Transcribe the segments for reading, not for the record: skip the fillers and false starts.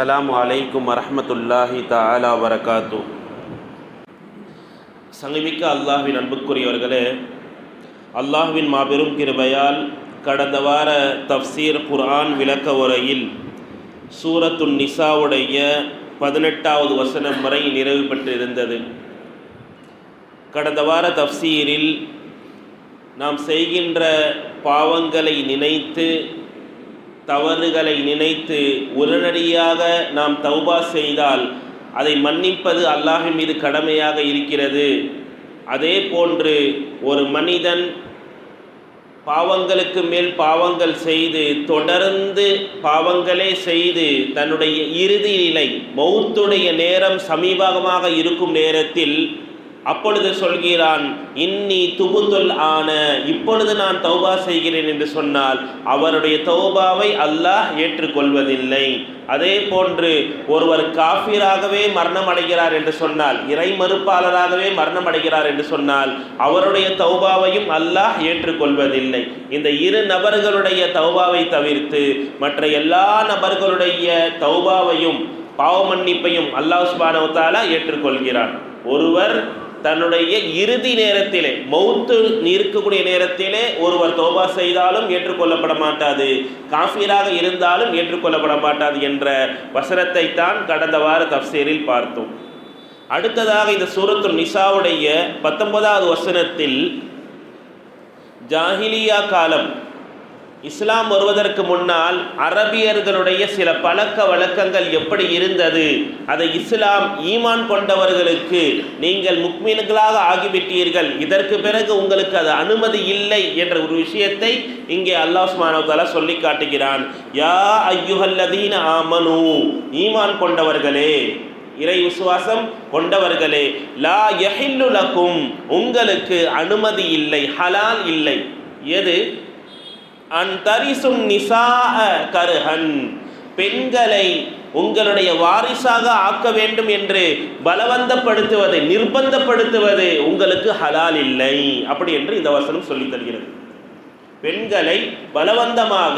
அஸ்ஸலாமு அலைக்கும் வரஹ்மத்துல்லாஹி தஆலா வரகாத்து. சங்கமிக்க அல்லாஹ்வின் அன்புக்குரியவர்களே, அல்லாஹ்வின் மாபெரும் கிருபையால் கடந்த வார தஃப்சீர் குர்ஆன் விளக்க உரையில் சூரத்துன் நிசாவுடைய 18வது வசனம் வரை நிறைவு பெற்றிருந்தது. கடந்த வார தஃப்சீரில் நாம் செய்கின்ற பாவங்களை நினைத்து, தவறுகளை நினைத்து உடனடியாக நாம் தௌபா செய்தால் அதை மன்னிப்பது அல்லாஹ்வின் மீது கடமையாக இருக்கிறது. அதே போன்று ஒரு மனிதன் பாவங்களுக்கு மேல் பாவங்கள் செய்து தொடர்ந்து பாவங்களே செய்து தன்னுடைய இறுதி நிலை மௌத்துடைய நேரம் சமீபமாக இருக்கும் நேரத்தில் அப்பொழுது சொல்கிறான், இன்னி துபுத்துல் ஆன, இப்பொழுது நான் தௌபா செய்கிறேன் என்று சொன்னால் அவருடைய தௌபாவை அல்லாஹ் ஏற்றுக்கொள்வதில்லை. அதே போன்று ஒருவர் காஃபிராகவே மரணம் அடைகிறார் என்று சொன்னால், இறை மறுப்பாளராகவே மரணம் அடைகிறார் என்று சொன்னால் அவருடைய தௌபாவையும் அல்லாஹ் ஏற்றுக்கொள்வதில்லை. இந்த இரு நபர்களுடைய தௌபாவை தவிர்த்து மற்ற எல்லா நபர்களுடைய தௌபாவையும் பாவ மன்னிப்பையும் அல்லாஹ் சுப்ஹானஹு வ தஆலா ஏற்றுக்கொள்கிறான். ஒருவர் தன்னுடைய இறுதி நேரத்திலே, மௌத்து இருக்கக்கூடிய நேரத்திலே ஒருவர் தௌபா செய்தாலும் ஏற்றுக்கொள்ளப்பட மாட்டாது, காஃபிராக இருந்தாலும் ஏற்றுக்கொள்ளப்பட மாட்டாது என்ற வசனத்தை தான் கடந்த வார தஃப்சீரில் பார்த்தோம். அடுத்ததாக இந்த சூரத்துன் நிசாவுடைய 19வது வசனத்தில் ஜாஹிலியா காலம், இஸ்லாம் வருவதற்கு முன்னால் அரபியர்களுடைய சில பழக்க வழக்கங்கள் எப்படி இருந்தது, அதை இஸ்லாம் ஈமான் கொண்டவர்களுக்கு நீங்கள் முக்மீன்களாக ஆகிவிட்டீர்கள், இதற்கு பிறகு உங்களுக்கு அது அனுமதி இல்லை என்ற ஒரு விஷயத்தை இங்கே அல்லாஹ் சுப்ஹானஹு வ தஆலா சொல்லி காட்டுகிறான். யா அய்யுஹல்லதீன ஆமனு, ஈமான் கொண்டவர்களே, இறை விசுவாசம் கொண்டவர்களே, லா யஹில்லு லக்கும், உங்களுக்கு அனுமதி இல்லை, ஹலால் இல்லை. எது? அன்தரிசுன் நிசாஅ கர்ஹன், பெண்களை உங்களுடைய வாரிசாக ஆக்க வேண்டும் என்று பலவந்தப்படுத்துவது, நிர்பந்தப்படுத்துவது உங்களுக்கு ஹலால் இல்லை. அப்படி என்று இந்த வசனம் சொல்லி தருகிறது. பெண்களை பலவந்தமாக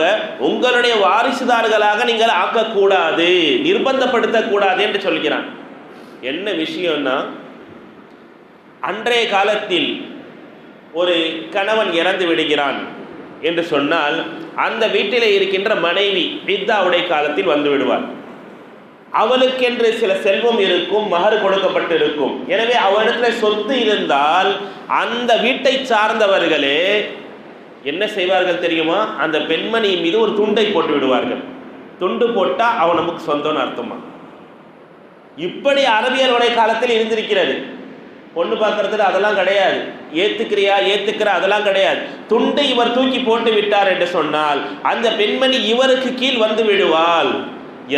உங்களுடைய வாரிசுதார்களாக நீங்கள் ஆக்கக்கூடாது, நிர்பந்தப்படுத்தக்கூடாது என்று சொல்கிறான். என்ன விஷயம்னா, அன்றைய காலத்தில் ஒரு கணவன் இறந்து விடுகிறான் என்று சொன்னால் அந்த வீட்டிலே இருக்கின்ற மனைவி இத்தாவுடைய காலத்தில் வந்து விடுவார். அவளுக்கென்று சில செல்வம் இருக்கும், மகர் கொடுக்கப்பட்டு இருக்கும். எனவே அவளிடத்தில் சொத்து இருந்தால் அந்த வீட்டை சார்ந்தவர்களே என்ன செய்வார்கள் தெரியுமா? அந்த பெண்மணியின் மீது ஒரு துண்டை போட்டு விடுவார்கள். துண்டு போட்டால் அவன் நமக்கு சொந்தம்னு அர்த்தமா. இப்படி அரபியலுடைய காலத்தில் இருந்திருக்கிறது. பொண்ணு பார்க்கறதுல அதெல்லாம் கிடையாது, ஏத்துக்கிற அதெல்லாம் கிடையாது. துண்டை இவர் தூக்கி போட்டு விட்டார் என்று சொன்னால் அந்த பெண்மணி இவருக்கு கீழ் வந்து விடுவாள்.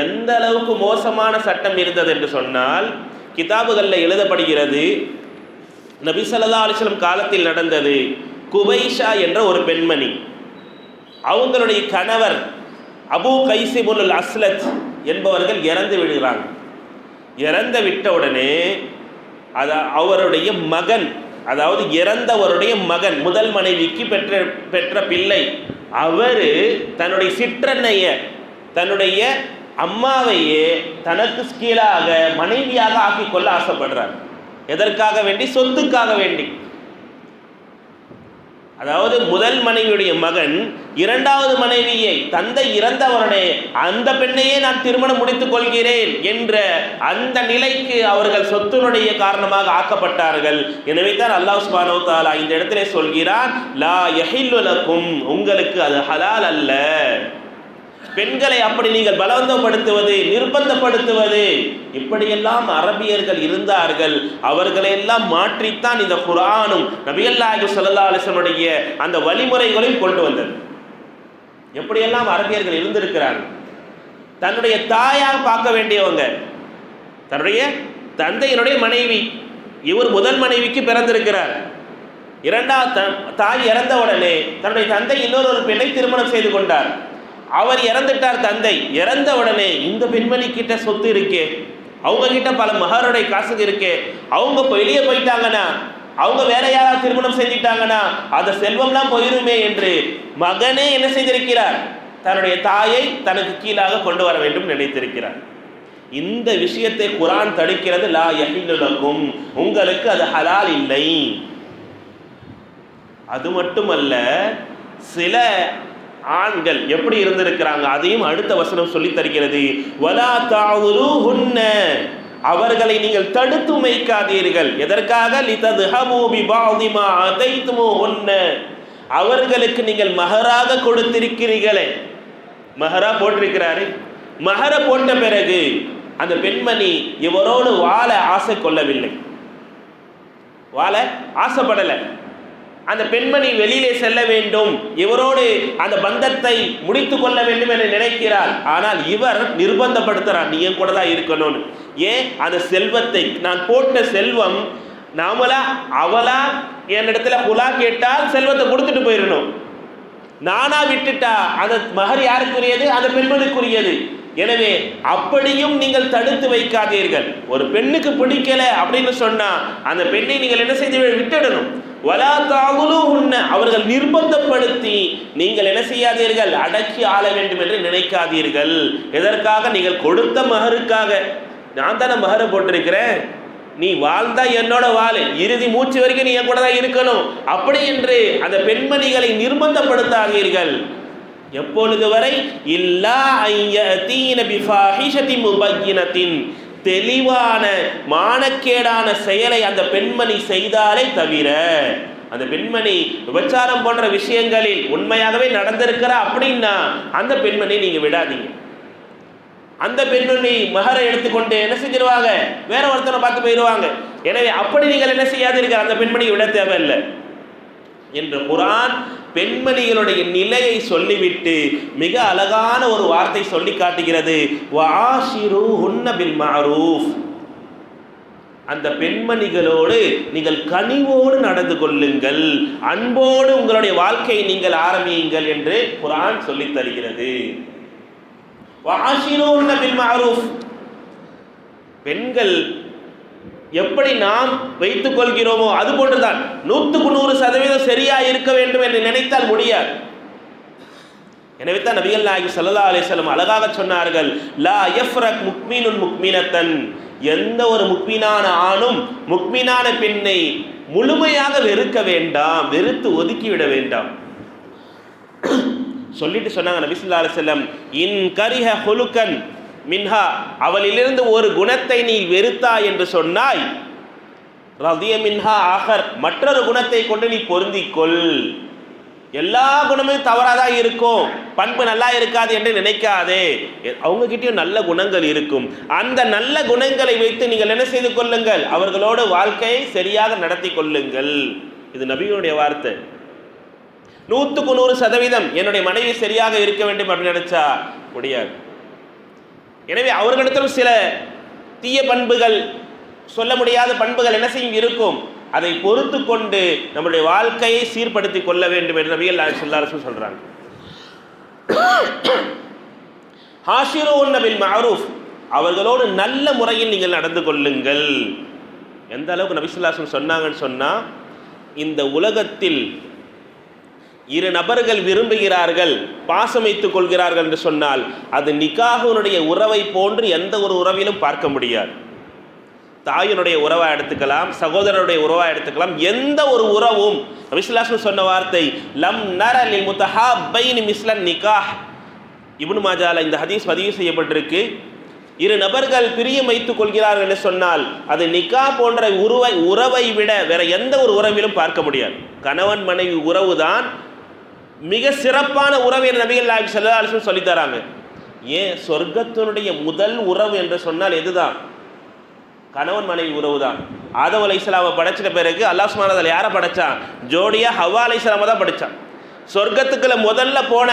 எந்த அளவுக்கு மோசமான சட்டம் இருந்தது என்று சொன்னால், கிதாபுகளில் எழுதப்படுகிறது, நபி ஸல்லல்லாஹு அலைஹி வஸல்லம் காலத்தில் நடந்தது. குபைஷா என்ற ஒரு பெண்மணி, அவங்களுடைய கணவர் அபூ கைஸ் இப்னுல் அஸ்லத் என்பவர்கள் இறந்து விடுகிறாங்க. இறந்து விட்ட உடனே அவருடைய மகன், அதாவது இறந்தவருடைய மகன், முதல் மனைவிக்கு பெற்ற பிள்ளை, அவர் தன்னுடைய சிற்றன்னைய, தன்னுடைய அம்மாவையே தனக்கு கீழாக மனைவியாக ஆக்கிக்கொள்ள ஆசைப்படுறார். எதற்காக வேண்டி? சொத்துக்காக வேண்டி. அதாவது முதல் மனைவியுடைய மகன் இரண்டாவது மனைவியை, தந்தை இறந்தவருடைய அந்த பெண்ணையே நான் திருமணம் முடித்துக் கொள்கிறேன் என்ற அந்த நிலைக்கு அவர்கள் சொத்தினுடைய காரணமாக ஆக்கப்பட்டார்கள். எனவே தான் அல்லாஹ் சுப்ஹானஹு வ தஆலா இந்த இடத்திலே சொல்கிறான், லா யஹில்லு லக்கும், உங்களுக்கு அது ஹலால் அல்ல. பெண்களை அப்படி நீங்கள் பலவந்தப்படுத்துவது, நிர்பந்தப்படுத்துவது, இப்படியெல்லாம் அரபியர்கள் இருந்தார்கள். அவர்களையெல்லாம் மாற்றித்தான் இந்த குர்ஆனும் நபிகள் நாயகம் ஸல்லல்லாஹு அலைஹி வஸல்லம் அந்த வழிமுறைகளையும் கொண்டு வந்தது. எப்படியெல்லாம் அரபியர்கள் இருந்திருக்கிறாங்க. தன்னுடைய தாயாக பார்க்க வேண்டியவங்க, தன்னுடைய தந்தையினுடைய மனைவி, இவர் முதல் மனைவிக்கு பிறந்திருக்கிறார். இரண்டாவது தாய் இறந்த உடனே தன்னுடைய தந்தை இன்னொரு பெண்ணை திருமணம் செய்து கொண்டார். அவர் இறந்துட்டார். தந்தை இறந்த உடனே இந்த பெண்மணி கிட்ட சொத்து இருக்கே, அவங்க கிட்ட பல மகருடைய காசு இருக்கே, அவங்க வெளியே போயிட்டாங்கன்னா, அவங்க வேற யாராவது திருமணம் செஞ்சிட்டாங்கன்னா அந்த செல்வம்லாம் போயிருமே என்று மகனே என்ன செய்திருக்கிறார்? தன்னுடைய தாயை தனக்கு கீழாக கொண்டு வர வேண்டும் நினைத்திருக்கிறார். இந்த விஷயத்தை குர்ஆன் தடுக்கிறது. லா யஹில்லு லக்கும், உங்களுக்கு அது ஹலால் இல்லை. அது மட்டுமல்ல, சில ஆண்கள் எப்படி இருந்திருக்கிறாங்க அதையும் அடுத்த வசனம் சொல்லி தருகிறது. வலா தஅவுலுஹுன்ன, அவர்களை நீங்கள் தடுத்து வைக்காதீர்கள். எதற்காக? லிதத்ஹபு பிபஅதி மா ஆதைதுமுஹுன்ன, அவர்களுக்கு நீங்கள் மஹராக கொடுத்திருக்கிறீர்களே, மஹரா போட்டிருக்கிறாரு, மஹர போட்ட பிறகு அந்த பெண்மணி இவரோடு வாழ ஆசை கொள்ளவில்லை, வாழ ஆசைப்படலை. அந்த பெண்மணி வெளியிலே செல்ல வேண்டும், இவரோடு அந்த பந்தத்தை முடித்து கொள்ள வேண்டும் என்று நினைக்கிறார். ஆனால் இவர் நிர்பந்தப்படுத்துறார், நீ என் கூட தான் இருக்கணும்னு. ஏன்? அந்த செல்வத்தை, நான் போட்ட செல்வம், நாமளா அவளா என்னிடத்துல ஹுலா கேட்டால் செல்வத்தை கொடுத்துட்டு போயிடணும். நானா விட்டுட்டா அந்த மஹர் யாருக்குரியது? அந்த பெண்மணிக்குரியது. எனவே அப்படியும் நீங்கள் தடுத்து வைக்காதீர்கள். ஒரு பெண்ணுக்கு பிடிக்கல அப்படின்னு சொன்னா அந்த பெண்ணை நீங்கள் என்ன செய்து விட்டுடணும். வலா தஅவுலுஹுன்ன, அவர்கள் நிர்பந்தப்படுத்தி நீங்கள் என்ன செய்யாதீர்கள், அடக்கி ஆள வேண்டும் என்று நினைக்காதீர்கள். எதற்காக? நீங்கள் கொடுத்த மஹருக்காக. நான் தானே மஹரை போட்டிருக்கிறேன், நீ வாழ்ந்தா என்னோட வாழு, இறுதி மூச்சு வரைக்கும் நீ என் கூட தான் இருக்கணும், அப்படி என்று அந்த பெண்மணிகளை நிர்பந்தப்படுத்தாதீர்கள். எப்பொழுது வரை? இல்லா ஐயதீன பிஃபாஹிஷதி முபய்யினத்தின், தெளிவான மானக்கேடான செயலை அந்த பெண்மணி செய்தாலே தவிர. அந்த பெண்மணி விபச்சாரம் போன்ற விஷயங்களில் உண்மையாகவே நடந்திருக்கிறா அப்படின்னா அந்த பெண்மணி நீங்க விடாதீங்க. அந்த பெண்மணி மஹரை எடுத்துக்கொண்டு என்ன செஞ்சிருவாங்க, வேற ஒருத்தனை பார்த்து போயிடுவாங்க. எனவே அப்படி நீங்கள் என்ன செய்யாதீர்கள், அந்த பெண்மணியை விட தேவையில்லை என்று குர்ஆன் பெண்மணிகளுடைய நிலையை சொல்லிவிட்டு மிக அழகான ஒரு வார்த்தை சொல்லி காட்டுகிறது. வஆஷிருஹுன்ன பில் மஅரூஃப், அந்த பெண்மணிகளோடு நீங்கள் கனிவோடு நடந்து கொள்ளுங்கள், அன்போடு உங்களுடைய வாழ்க்கையை நீங்கள் ஆரம்பியுங்கள் என்று குர்ஆன் சொல்லித் தருகிறது. வஆஷிருஹுன்ன பில் மஅரூஃப், பெண்கள் எப்படி நாம் வைத்துக் கொள்கிறோமோ அது போன்றுதான் 100% சரியா இருக்க வேண்டும் என்று நினைத்தால் முடியாது. எனவே தான் நபிகள் நாயகம் ஸல்லல்லாஹு அலைஹி வஸல்லம் அழகாக சொன்னார்கள், லா யஃப்ரக் முக்மினுன் முக்மினத்தன், எந்த ஒரு முக்மினான ஆணும் முக்மினான பெண்ணை முழுமையாக வெறுக்க வேண்டாம், வெறுத்து ஒதுக்கிவிட வேண்டாம். சொல்லிட்டு சொன்னாங்க நபி ஸல்லல்லாஹு அலைஹி வஸல்லம், இன் கரிஹ ஹுலுகன் மின்ஹா, அவளிலிருந்து ஒரு குணத்தை நீ வெறுத்தா என்று சொன்னாய், ரதிய மின்ஹா ஆகர், மற்றொரு குணத்தை கொண்டு நீ பொருந்திக்கொள். எல்லா குணமும் தவறாதான் இருக்கும், பண்பு நல்லா இருக்காது என்று நினைக்காதே. அவங்க கிட்டயும் நல்ல குணங்கள் இருக்கும். அந்த நல்ல குணங்களை வைத்து நீங்கள் என்ன செய்து கொள்ளுங்கள், அவர்களோடு வாழ்க்கையை சரியாக நடத்தி கொள்ளுங்கள். இது நபியுடைய வார்த்தை. 100% என்னுடைய மனைவி சரியாக இருக்க வேண்டும் அப்படின்னு நினைச்சா முடியாது. எனவே அவர்களிடத்திலும் சில தீய பண்புகள், சொல்ல முடியாத பண்புகள் என்ன செய்யும் இருக்கும். அதை பொறுத்து கொண்டு நம்முடைய வாழ்க்கையை சீர்படுத்தி கொள்ள வேண்டும் என்று நபிகள் நாயகம் ஸல்லல்லாஹு அலைஹி வஸல்லம் சொல்றாங்க. ஹாஷிருஹுன்ன பில் மஅரூஃப், அவர்களோடு நல்ல முறையில் நீங்கள் நடந்து கொள்ளுங்கள். எந்த அளவுக்கு நபி ஸல்லல்லாஹு அலைஹி வஸல்லம் சொன்னாங்கன்னு சொன்னா, இந்த உலகத்தில் இரு நபர்கள் விரும்புகிறார்கள், பாசம் வைத்துக் கொள்கிறார்கள் என்று சொன்னால் அது நிக்காஹுனுடைய உறவை போன்று எந்த ஒரு உறவிலும் பார்க்க முடியாது. தாயினுடைய உறவா எடுத்துக்கலாம், சகோதரனுடைய உறவா எடுத்துக்கலாம், எந்த ஒரு உறவும் நபி ஸல்லல்லாஹு அலைஹி வஸல்லம் சொன்ன வார்த்தை லம் நர லில் முத்தஹாப்பைன் மிஸ்லன் நிக்காஹ். இப்னு மாஜால இந்த ஹதீஸ் பதிவு செய்யப்பட்டிருக்கு. இரு நபர்கள் பிரியம் வைத்துக் கொள்கிறார்கள் என்று சொன்னால் அது நிக்கா போன்ற உறவை விட வேற எந்த ஒரு உறவிலும் பார்க்க முடியாது. கணவன் மனைவி உறவு தான் மிக சிறப்பான உறவு என்று நபிகள் நாயகம் ஸல்லல்லாஹு அலைஹி வஸல்லம் சொல்லித் தராங்க. ஏன்? சொர்க்கத்தினுடைய முதல் உறவு என்று சொன்னால் எதுதான்? கணவன் மனைவி உறவு தான். ஆதம் அலைஹிஸ்ஸலாமை படைச்சிட்ட பிறகு அல்லாஹ் சுப்ஹானஹு வ தஆலா யாரை படைச்சான்? ஜோடியா ஹவ்வா அலைஹிஸ்ஸலாமை தான் படைச்சான். சொர்க்கத்துக்குள்ள முதல்ல போன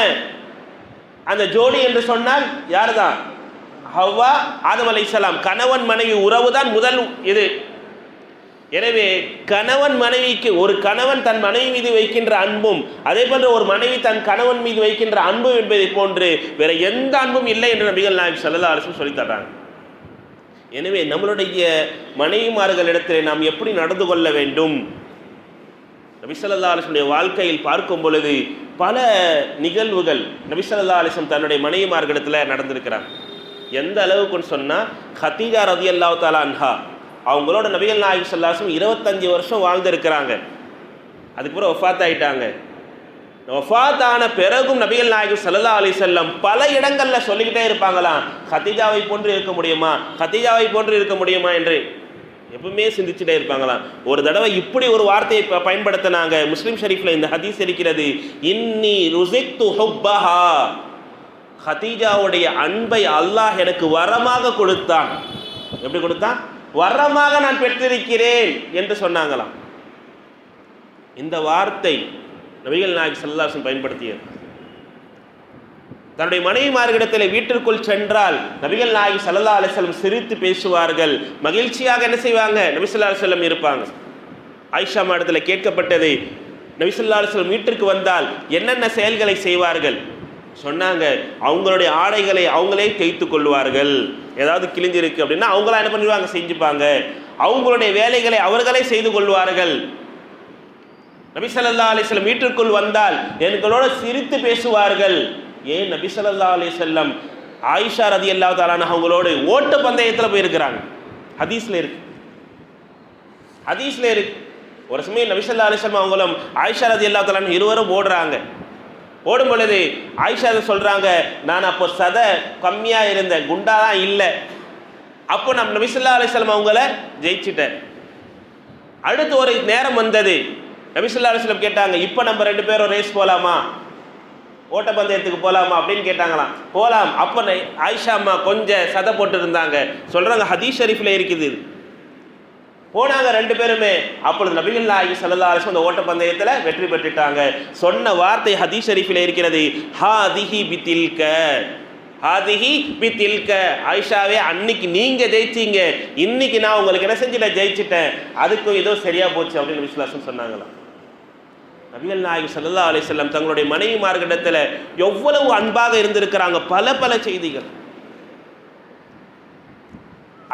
அந்த ஜோடி என்று சொன்னால் யார் தான்? ஹவ்வா, ஆதம் அலைஹிஸ்ஸலாம். கணவன் மனைவி உறவு தான் முதல் இது. எனவே கணவன் மனைவிக்கு, ஒரு கணவன் தன் மனைவி மீது வைக்கின்ற அன்பும் அதே போன்று ஒரு மனைவி தன் கணவன் மீது வைக்கின்ற அன்பு என்பதை போன்று வேற எந்த அன்பும் இல்லை என்று நபிகள் நாயகம் ஸல்லல்லாஹு அலைஹி வஸல்லம் சொல்லித் தர்றாங்க. எனவே நம்மளுடைய மனைவிமார்களிடத்தில் நாம் எப்படி நடந்து கொள்ள வேண்டும்? நபி ஸல்லல்லாஹு அலைஹி வஸல்லம் வாழ்க்கையில் பார்க்கும் பொழுது பல நிகழ்வுகள் நபி ஸல்லல்லாஹு அலைஹி வஸல்லம் தன்னுடைய மனைவிமார்களிடத்தில் நடந்திருக்கிறார். எந்த அளவுக்குன்னு சொன்னால், கதீஜா ரலியல்லாஹு தஆலா அன்ஹா அவங்களோட நபிகள் நாயகம் ஸல்லல்லாஹு அலைஹி வஸல்லம் 25 வருஷம் வாழ்ந்துருக்கிறாங்க. அதுக்கப்புறம் வஃபாத் ஆகிட்டாங்க. வஃபாத் ஆன பிறகும் நபிகள் நாயகம் ஸல்லல்லாஹு அலைஹி வஸல்லம் பல இடங்களில் சொல்லிக்கிட்டே இருப்பாங்களாம், கதீஜாவை போன்று இருக்க முடியுமா, கதீஜாவை போன்று இருக்க முடியுமா என்று எப்பவுமே சிந்திச்சுட்டே இருப்பாங்களாம். ஒரு தடவை இப்படி ஒரு வார்த்தையை பயன்படுத்தினாங்க. முஸ்லிம் ஷரீஃபில் இந்த ஹதீஸ் இருக்கிறது, இன்னி ருஸிக்து ஹுப்பஹா, கதீஜாவுடைய அன்பை அல்லாஹ் எனக்கு வரமாக கொடுத்தான். எப்படி கொடுத்தான்? வரமாக நான் பெற்றிருக்கிறேன் என்று சொன்னாங்களாம். இந்த வார்த்தை நபிகள் நாயகம் ஸல்லல்லாஹு அலைஹி வஸல்லம் பயன்படுத்தியது. தன்னுடைய மனைவிமார்களிடத்தில் வீட்டிற்குள் சென்றால் நபிகள் நாயகம் ஸல்லல்லாஹு அலைஹி வஸல்லம் சிரித்து பேசுவார்கள், மகிழ்ச்சியாக என்ன செய்வாங்க, நபி ஸல்லல்லாஹு அலைஹி வஸல்லம் இருப்பாங்க. ஆயிஷா இடத்துல கேட்கப்பட்டது, நபி ஸல்லல்லாஹு அலைஹி வஸல்லம் வீட்டிற்கு வந்தால் என்னென்ன செயல்களை செய்வார்கள் சொன்னாங்க. அவங்களுடைய ஆடைகளை அவங்களே தேய்த்து கொள்வார்கள், ஏதாவது கிழிஞ்சிருக்கு அப்படின்னா அவங்களா என்ன பண்ணுவாங்க, செஞ்சுப்பாங்க. அவங்களுடைய வேலைகளை அவர்களே செய்து கொள்வார்கள். நபி ஸல்லல்லாஹு அலைஹி வஸல்லம் வீட்டிற்குள் வந்தால் எங்களோட சிரித்து பேசுவார்கள். ஏன் நபி ஸல்லல்லாஹு அலைஹி வஸல்லம் ஆயிஷா ரலியல்லாஹு தஆலா அன்ஹா அவங்களோட ஓட்ட பந்தயத்தில் போயிருக்கிறாங்க. ஹதீஸ்ல இருக்கு, ஹதீஸ்ல இருக்கு. ஒரு சமயம் நபி ஸல்லல்லாஹு அலைஹி வஸல்லம் அவங்களும் ஆயிஷா ரலியல்லாஹு தஆலா அன்ஹா இருவரும் ஓடுறாங்க. ஓடும் பொழுது ஆயிஷா சொல்றாங்க, நான் அப்போ சதை கம்மியா இருந்தேன், குண்டா தான் இல்லை. அப்போ நம்ம நபி ஸல்லல்லாஹு அலைஹி வஸல்லம் அவங்கள ஜெயிச்சிட்டேன். அடுத்து ஒரு நேரம் வந்தது, நபி ஸல்லல்லாஹு அலைஹி வஸல்லம் கேட்டாங்க, இப்போ நம்ம 2 பேரும் ரேஸ் போகலாமா, ஓட்டப்பந்தயத்துக்கு போகலாமா அப்படின்னு கேட்டாங்களாம். போகலாம். அப்போ ஆயிஷா அம்மா கொஞ்சம் சதை போட்டு இருந்தாங்க. சொல்கிறாங்க, ஹதீஸ் ஷரீஃபில் இருக்குது. போனாங்க 2 பேருமே. அப்பொழுது நபிகள் நாயகம் ஸல்லல்லாஹு அலைஹி வஸல்லம் அந்த ஓட்டப்பந்தயத்தில் வெற்றி பெற்றுட்டாங்க. சொன்ன வார்த்தை ஹதீஸ் ஷரீஃபில் இருக்கிறது, ஹாதிஹி பிதில்க, ஹாதிஹி பிதில்க. ஆயிஷாவே, அன்னைக்கு நீங்கள் ஜெயிச்சிங்க, இன்னைக்கு நான் உங்களுக்கு என்ன செஞ்சுட்டேன், ஜெயிச்சிட்டேன். அதுக்கும் ஏதோ சரியா போச்சு அப்படின்னு நபி ஸல்லல்லாஹு அலைஹி வஸல்லம் சொன்னாங்களாம். நபிகள் நாயகம் ஸல்லல்லாஹு அலைஹி வஸல்லம் தங்களுடைய மனைவிமார்களிடத்தில் எவ்வளவு அன்பாக இருந்திருக்கிறாங்க. பல பல செய்திகள்.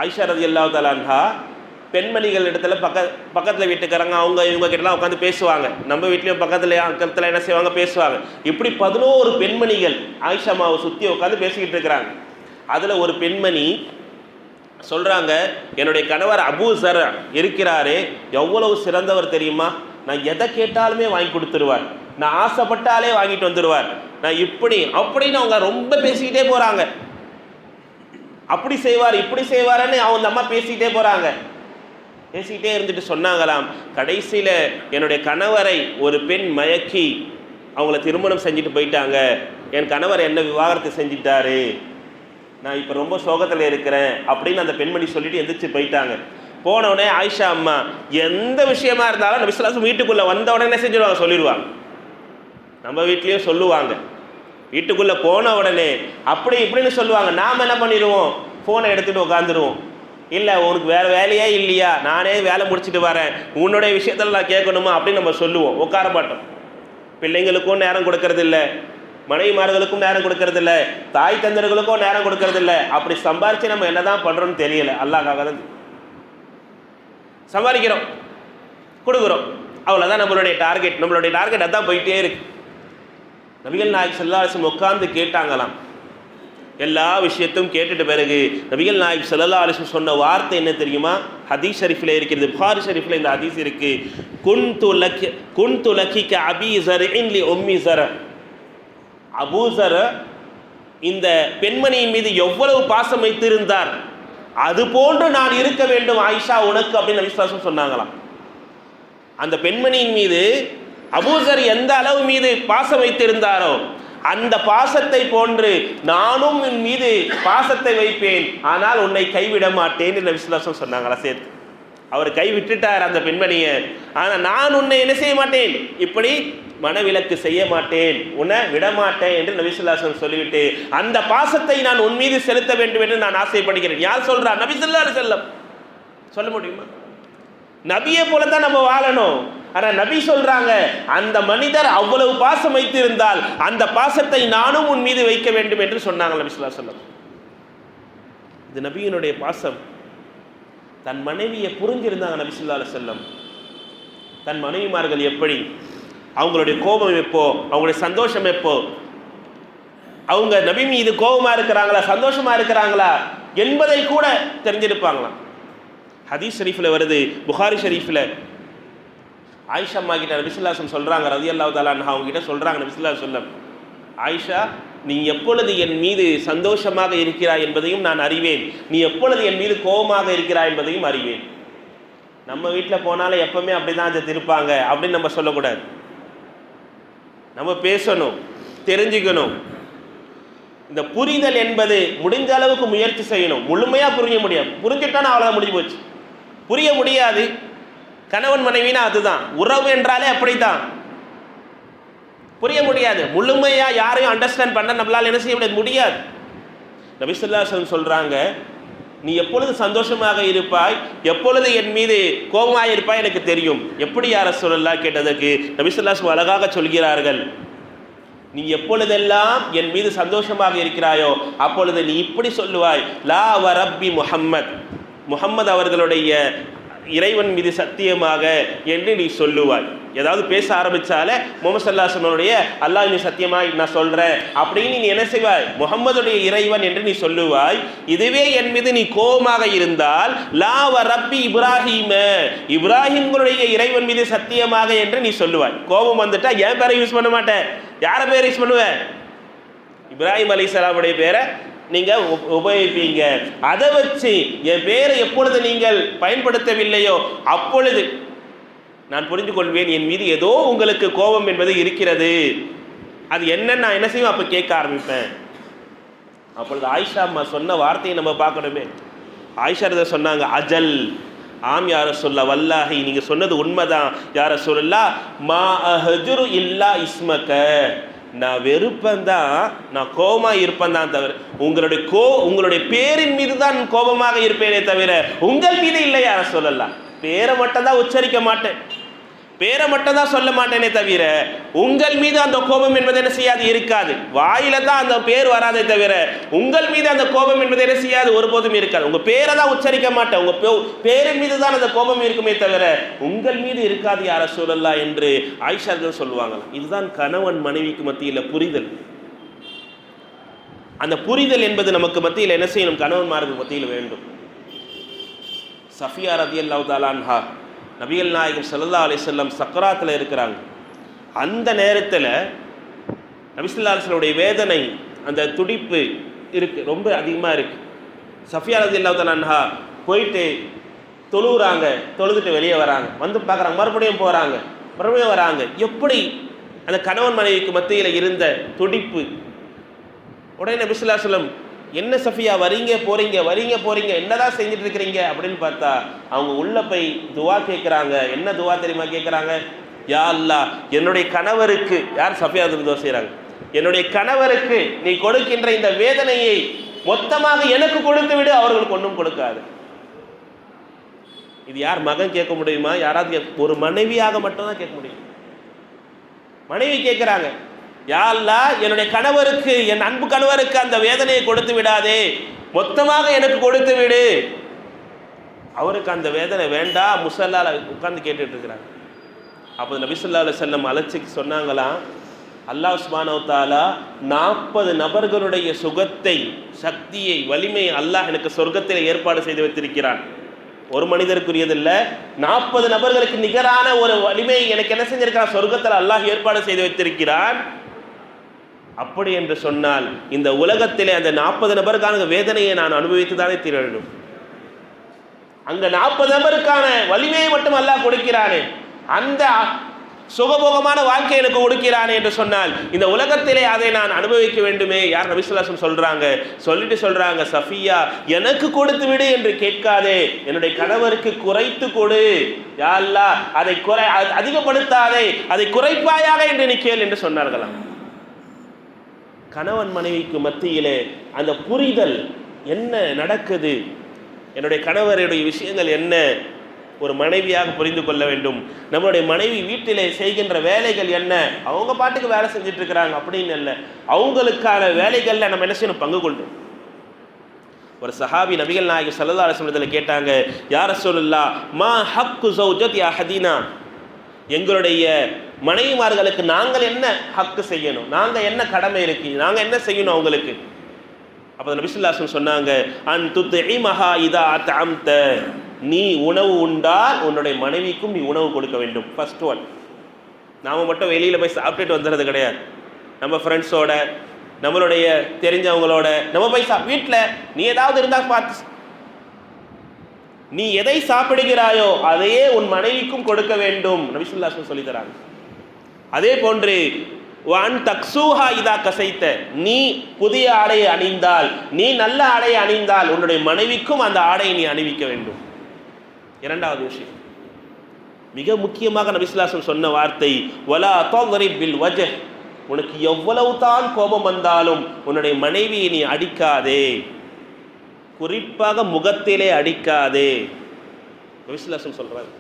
ஆயிஷா ரலியல்லாஹு தஆலா அன்ஹா பெண்மணிகள் இடத்துல பக்கத்தில் வீட்டுக்காரங்க அவங்க இவங்க கிட்டலாம் உட்காந்து பேசுவாங்க. நம்ம வீட்லேயும் பக்கத்தில் என்ன செய்வாங்க, பேசுவாங்க. இப்படி 11 பெண்மணிகள் ஆயிஷா அம்மாவை சுற்றி உட்காந்து பேசிக்கிட்டு இருக்கிறாங்க. அதில் ஒரு பெண்மணி சொல்கிறாங்க, என்னுடைய கணவர் அபூ ஸர் இருக்கிறாரு, எவ்வளவு சிறந்தவர் தெரியுமா, நான் எதை கேட்டாலுமே வாங்கி கொடுத்துருவார், நான் ஆசைப்பட்டாலே வாங்கிட்டு வந்துடுவார், நான் இப்படி அப்படின்னு அவங்க ரொம்ப பேசிக்கிட்டே போகிறாங்க. அப்படி செய்வார் இப்படி செய்வாருன்னு அவங்க அம்மா பேசிக்கிட்டே போகிறாங்க. பேசிக்கிட்டே இருந்துட்டு சொன்னாங்களாம், கடைசியில் என்னுடைய கணவரை ஒரு பெண் மயக்கி அவங்கள திருமணம் செஞ்சுட்டு போயிட்டாங்க, என் கணவர் என்ன விவாகரத்து செஞ்சிட்டாரு, நான் இப்போ ரொம்ப சோகத்தில் இருக்கிறேன் அப்படின்னு அந்த பெண்மணி சொல்லிட்டு எந்திரிச்சு போயிட்டாங்க. போனவுடனே ஆயிஷா அம்மா எந்த விஷயமா இருந்தாலும் நபி ஸல்லல்லாஹு அலைஹி வஸல்லம் வீட்டுக்குள்ளே வந்த உடனே என்ன செஞ்சிடுவாங்க, சொல்லிடுவாங்க. நம்ம வீட்லேயும் சொல்லுவாங்க, வீட்டுக்குள்ளே போன உடனே அப்படி இப்படின்னு சொல்லுவாங்க. நாம் என்ன பண்ணிடுவோம், ஃபோனை எடுத்துகிட்டு உட்காந்துருவோம். இல்லை உனக்கு வேறு வேலையே இல்லையா, நானே வேலை முடிச்சுட்டு வரேன், உன்னுடைய விஷயத்தில் நான் கேட்கணுமா அப்படின்னு நம்ம சொல்லுவோம். உட்கார மாட்டோம். பிள்ளைங்களுக்கும் நேரம் கொடுக்கறதில்ல, மனைவிமார்களுக்கும் நேரம் கொடுக்கறதில்ல, தாய் தந்தர்களுக்கும் நேரம் கொடுக்கறதில்ல. அப்படி சம்பாரித்து நம்ம என்ன தான் பண்ணுறோன்னு தெரியலை. அல்லாஹ்காக தான் சம்பாதிக்கிறோம், கொடுக்குறோம், அவ்வளோதான் நம்மளுடைய டார்கெட். நம்மளுடைய டார்கெட் அதான் போயிட்டே இருக்கு. நபிகள் நாயகம் ஸல்லல்லாஹு அலைஹி வஸல்லம் உட்கார்ந்து கேட்டாங்களாம். எல்லா விஷயத்தையும் கேட்டுட்டு பிறகு நபிகள் நாயகம் ஸல்லல்லாஹு அலைஹி வஸல்லம் சொன்ன வார்த்தை என்ன தெரியுமா, ஹதீஸ் ஷரீஃபில் இருக்கிறது, புகாரி ஷரீஃபில் இந்த ஹதீஸ் இருக்கு. குன்து லகிக அபீ ஸர்இன் லி உம்மி ஸர். அபூ ஸர் இந்த பெண்மணியின் மீது எவ்வளவு பாசம் வைத்திருந்தார், அது போன்று நான் இருக்க வேண்டும் ஆயிஷா உனக்கு அப்படின்னு நபி ஸல்லல்லாஹு அலைஹி வஸல்லம் சொன்னாங்களாம். அந்த பெண்மணியின் மீது அபூ ஸர் எந்த அளவு மீது பாசம் வைத்திருந்தாரோ அந்த பாசத்தை போன்று நானும் என் மீது பாசத்தை வைப்பேன், ஆனால் உன்னை கைவிட மாட்டேன் என்று நபி ஸல்லல்லாஹு அலைஹி வஸல்லம் சொன்னாங்களா. சேர்த்து அவர் கை விட்டுட்டார் அந்த பெண்மணியை, ஆனால் நான் உன்னை என்ன செய்ய மாட்டேன், இப்படி மனவிலக்கு செய்ய மாட்டேன், உன்னை விடமாட்டேன் என்று நபி ஸல்லல்லாஹு அலைஹி வஸல்லம் சொல்லிவிட்டு அந்த பாசத்தை நான் உன் மீது செலுத்த வேண்டும் என்று நான் ஆசைப்படுகிறேன். யார் சொல்றா, நபி ஸல்லல்லாஹு அலைஹி வஸல்லம். சொல்ல முடியுமா? நபியை போல தான் நம்ம வாழணும். ஆனால் நபி சொல்றாங்க, அந்த மனிதர் அவ்வளவு பாசம் வைத்திருந்தால் அந்த பாசத்தை நானும் உன் மீது வைக்க வேண்டும் என்று சொன்னாங்க நபி ஸல்லல்லாஹு அலைஹி வஸல்லம். இது நபியினுடைய பாசம். தன் மனைவியை புரிஞ்சிருந்தாங்க நபி ஸல்லல்லாஹு அலைஹி வஸல்லம். தன் மனைவிமார்கள் எப்படி, அவங்களுடைய கோபம் எப்போ, அவங்களுடைய சந்தோஷம் எப்போ, அவங்க நபி மீது கோபமா இருக்கிறாங்களா சந்தோஷமா இருக்கிறாங்களா என்பதை கூட தெரிஞ்சிருப்பாங்களாம். ஹதீஸ் ஷரீஃபில் வருது, புகாரி ஷரீஃபில் ஆயிஷா அம்மா கிட்ட நபி ஸல்லல்லாஹு அலைஹி வஸல்லம் சொல்றாங்க, ரலியல்லாஹு தஆலா அன்ஹா அவங்க கிட்ட சொல்றாங்க, நபி ஸல்லல்லாஹு அலைஹி வஸல்லம், ஆயிஷா நீ எப்பொழுது என் மீது சந்தோஷமாக இருக்கிறாய் என்பதையும் நான் அறிவேன், நீ எப்பொழுது என் மீது கோபமாக இருக்கிறாய் என்பதையும் அறிவேன். நம்ம வீட்டில் போனாலே எப்பவுமே அப்படிதான் இருப்பாங்க அப்படின்னு நம்ம சொல்லக்கூடாது. நம்ம பேசணும், தெரிஞ்சுக்கணும். இந்த புரிதல் என்பது முடிஞ்ச அளவுக்கு முயற்சி செய்யணும். முழுமையாக புரிய முடியாது, புரிஞ்சுட்டானா அவ்வளோதான், முடிஞ்சு போச்சு. புரிய முடியாது. கணவன் மனைவினா அதுதான், உறவு என்றாலே அப்படித்தான், புரிய முடியாது. முழுமையாக யாரையும் அண்டர்ஸ்டாண்ட் பண்ண நம்மளால் என்ன செய்ய முடியாது. நபி ஸல்லல்லாஹு அலைஹி வஸல்லம் சொல்கிறாங்க, நீ எப்பொழுது சந்தோஷமாக இருப்பாய், எப்பொழுது என் மீது கோபமாக இருப்பாய் எனக்கு தெரியும். எப்படி யா ரசூலல்லாஹ் கேட்டதற்கு நபி ஸல்லல்லாஹு அலைஹி வஸல்லம் அழகாக சொல்கிறார்கள், நீ எப்பொழுதெல்லாம் என் மீது சந்தோஷமாக இருக்கிறாயோ அப்பொழுது நீ இப்படி சொல்லுவாய், லா வ ரப்பி முஹம்மத், முஹம்மது அவர்களுடைய இறைவன் மீது சத்தியமாக என்று நீ சொல்லுவாய். ஏதாவது பேச ஆரம்பித்தாலே முஹம்மது ஸல்லல்லாஹு அலைஹி வஸல்லம் அல்லாஹ் மீது சத்தியமாக நான் சொல்கிறேன் அப்படின்னு நீ என்ன செய்வாய், முஹம்மதுடைய இறைவன் என்று நீ சொல்லுவாய். இதுவே என் மீது நீ கோபமாக இருந்தால் லா வ ரப்பி இப்ராஹீம, இப்ராஹிம்களுடைய இறைவன் மீது சத்தியமாக என்று நீ சொல்லுவாய். கோபம் வந்துட்டா என் பேரை யூஸ் பண்ண மாட்டேன், யாரை பேரை யூஸ் பண்ணுவேன், இப்ராஹிம் அலைஹிஸ்ஸலாமுடைய பேரை நீங்கள் உபயோகிப்பீங்க. அதை வச்சு என் பேரை எப்பொழுது நீங்கள் பயன்படுத்தவில்லையோ அப்பொழுது நான் புரிந்து கொள்வேன் என் மீது ஏதோ உங்களுக்கு கோபம் என்பது இருக்கிறது. அது என்னன்னு நான் என்ன செய்வேன், அப்போ கேட்க ஆரம்பிப்பேன். அப்பொழுது ஆயிஷா அம்மா சொன்ன வார்த்தையை நம்ம பார்க்கணுமே. ஆயிஷா இதை சொன்னாங்க, அஜல், ஆம் யார சொல்ல, வல்லாஹி நீங்கள் சொன்னது உண்மைதான் யார சொல்லலாம், மா அஹஜுரு இல்லா இஸ்மக, நான் வெறுப்பந்தான், நான் கோபமாக இருப்பேன் தான் தவிர உங்களுடைய பேரின் மீது தான் கோபமாக இருப்பேனே தவிர உங்கள் மீது இல்லை யார சொல்லலாம். பேரை மட்டும் தான் உச்சரிக்க மாட்டேன், பேரை மட்டும் தான் சொல்ல மாட்டேனே தவிர உங்கள் மீது அந்த கோபம் என்பது என்ன செய்யாது, இருக்காது. வாயில தான் அந்த பேர் வராதே தவிர உங்கள் மீது அந்த கோபம் என்பது என்ன செய்யாது, ஒருபோதும் இருக்காது. உங்க பேரை தான் உச்சரிக்க மாட்டேன், உங்க பேரின் மீது தான் அந்த கோபம் இருக்குமே தவிர உங்கள் மீது இருக்காது யார சொல்லலாம் என்று ஆயிஷார்கள் சொல்லுவாங்களாம். இதுதான் கணவன் மனைவிக்கு மத்தியில் புரிதல். அந்த புரிதல் என்பது நமக்கு மத்தியில் என்ன செய்யணும், கணவன்மார்கள் மத்தியில் வேண்டும். சஃபியா ரலியல்லாஹு தஆலா அன்ஹா நபிகள் நாயகம் ஸல்லல்லாஹு அலைஹி வஸல்லம் சக்கராத்தில் இருக்கிறாங்க. அந்த நேரத்தில் நபி ஸல்லல்லாஹு அலைஹி வஸல்லம் வேதனை, அந்த துடிப்பு இருக்குது, ரொம்ப அதிகமாக இருக்குது. சஃபியா ரலியல்லாஹு தஆலா அன்ஹா போயிட்டு தொழுகிறாங்க, தொழுதுட்டு வெளியே வராங்க, வந்து பார்க்குறாங்க, மறுபடியும் போகிறாங்க, மறுபடியும் வராங்க. எப்படி அந்த கணவன் மனைவிக்கு மத்தியில் இருந்த துடிப்பு. உடனே நபி ஸல்லல்லாஹு அலைஹி வஸல்லம், என்ன சஃபியா வரீங்க போறீங்க என்னதான் செஞ்சுட்டு இருக்கிறீங்க அப்படின்னு பார்த்தா அவங்க உள்ள போய் துவா கேட்குறாங்க. என்ன துவா தெரியுமா கேட்குறாங்க, யா அல்லாஹ் என்னுடைய கணவருக்கு, யார் சஃபியா துவா செய்கிறாங்க, என்னுடைய கணவருக்கு நீ கொடுக்கின்ற இந்த வேதனையை மொத்தமாக எனக்கு கொடுத்து விடு, அவர்களுக்கு ஒன்றும் கொடுக்காது. இது யார் மகன் கேட்க முடியுமா, யாராவது ஒரு மனைவியாக மட்டும்தான் கேட்க முடியும். மனைவி கேட்குறாங்க, யா அல்லாஹ் என்னுடைய கணவருக்கு, என் அன்பு கணவருக்கு அந்த வேதனையை கொடுத்து விடாதே, மொத்தமாக எனக்கு கொடுத்து விடு. அவருக்கு அந்த வேதனை வேண்டாம், முஸல்லால உட்கார்ந்து கேட்டுட்டு இருக்கிறாங்க. அப்போ நபி ஸல்லல்லாஹு அலைஹி வஸல்லம் அழைச்சி சொன்னாங்களாம், அல்லாஹ் சுப்ஹானஹு வ தஆலா 40 நபர்களுடைய சுகத்தை, சக்தியை, வலிமையை அல்லாஹ் எனக்கு சொர்க்கத்தில் ஏற்பாடு செய்து வைத்திருக்கிறான். ஒரு மனிதருக்குரியதில்லை, 40 நபர்களுக்கு நிகரான ஒரு வலிமையை எனக்கு என்ன செஞ்சிருக்கிறான், சொர்க்கத்தில் அல்லாஹ் ஏற்பாடு செய்து வைத்திருக்கிறான். அப்படி என்று சொன்னால் இந்த உலகத்திலே அந்த 40 நபருக்கான வேதனையை நான் அனுபவித்து தானே தீர வேண்டும். அங்க 40 நபருக்கான வலிமையை மட்டும் அல்லாஹ் கொடுக்கிறானே, அந்த சுகபோகமான வாழ்க்கை எனக்கு கொடுக்கிறானே என்று சொன்னால் இந்த உலகத்திலே அதை நான் அனுபவிக்க வேண்டுமே. யார் நபி ஸல்லல்லாஹு அலைஹி வஸல்லம் சொல்றாங்க, சஃபியா எனக்கு கொடுத்து விடு என்று கேட்காதே, என்னுடைய கணவருக்கு குறைத்து கொடு, யா அல்லாஹ் அதை அதிகப்படுத்தாதே, அதை குறைப்பாயாக என்று நீ கேள் என்று சொன்னார்களாம். கணவன் மனைவிக்கு மத்தியிலே அந்த புரிதல், என்ன நடக்குது, என்னுடைய கணவருடைய விஷயங்கள் என்ன, ஒரு மனைவியாக புரிந்து கொள்ள வேண்டும். நம்மளுடைய மனைவி வீட்டிலே செய்கின்ற வேலைகள் என்ன, அவங்க பாட்டுக்கு வேலை செஞ்சுட்டு இருக்கிறாங்க அப்படின்னு இல்லை, அவங்களுக்கான வேலைகளில் நம்ம என்ன செய்யணும், பங்கு கொள்றோம். ஒரு சஹாபி நபிகள் நாயகம் ஸல்லல்லாஹு அலைஹி வஸல்லம் கேட்டாங்க, யா ரசூலுல்லாஹ் மா ஹக்கு ஸௌஜதி அஹதினா, எங்களுடைய மனைவிமார்களுக்கு நாங்கள் என்ன ஹக்கு செய்யணும், நாங்கள் என்ன கடமை இருக்கு, நாங்கள் என்ன செய்யணும் அவங்களுக்கு. அப்போ நபி ஸல்லல்லாஹு அலைஹி வஸல்லம் சொன்னாங்க, அன் துத்இமஹா இதா அத்அம்த, நீ உணவு உண்டால் உன்னுடைய மனைவிக்கும் நீ உணவு கொடுக்க வேண்டும். First one. நாம் மட்டும் வெளியில் போய் சாப்பிட்டுட்டு வந்துடுறது கிடையாது. நம்ம ஃப்ரெண்ட்ஸோட, நம்மளுடைய தெரிஞ்சவங்களோட நம்ம போய் வீட்டில் நீ ஏதாவது இருந்தால் பார்த்து, நீ எதை சாப்பிடுகிறாயோ அதையே உன் மனைவிக்கும் கொடுக்க வேண்டும் நபி ஸல்லல்லாஹு அலைஹி வஸல்லம் சொல்லி தராங்க. அதே போன்று வான் தக்ஸூஹா இதா கசைத்த, நீ புதிய ஆடையை அணிந்தால், நீ நல்ல ஆடையை அணிந்தால் உன்னுடைய மனைவிக்கும் அந்த ஆடையை நீ அணிவிக்க வேண்டும். இரண்டாவது விஷயம், மிக முக்கியமாக நபி ஸல்லல்லாஹு அலைஹி வஸல்லம் சொன்ன வார்த்தை, வலா தضرب بالوجه, உனக்கு எவ்வளவு தான் கோபம் வந்தாலும் உன்னுடைய மனைவியை நீ அடிக்காதே, குறிப்பாக முகத்திலே அடிக்காதே நபி ஸல்லல்லாஹு அலைஹி வஸல்லம் சொல்றாங்க.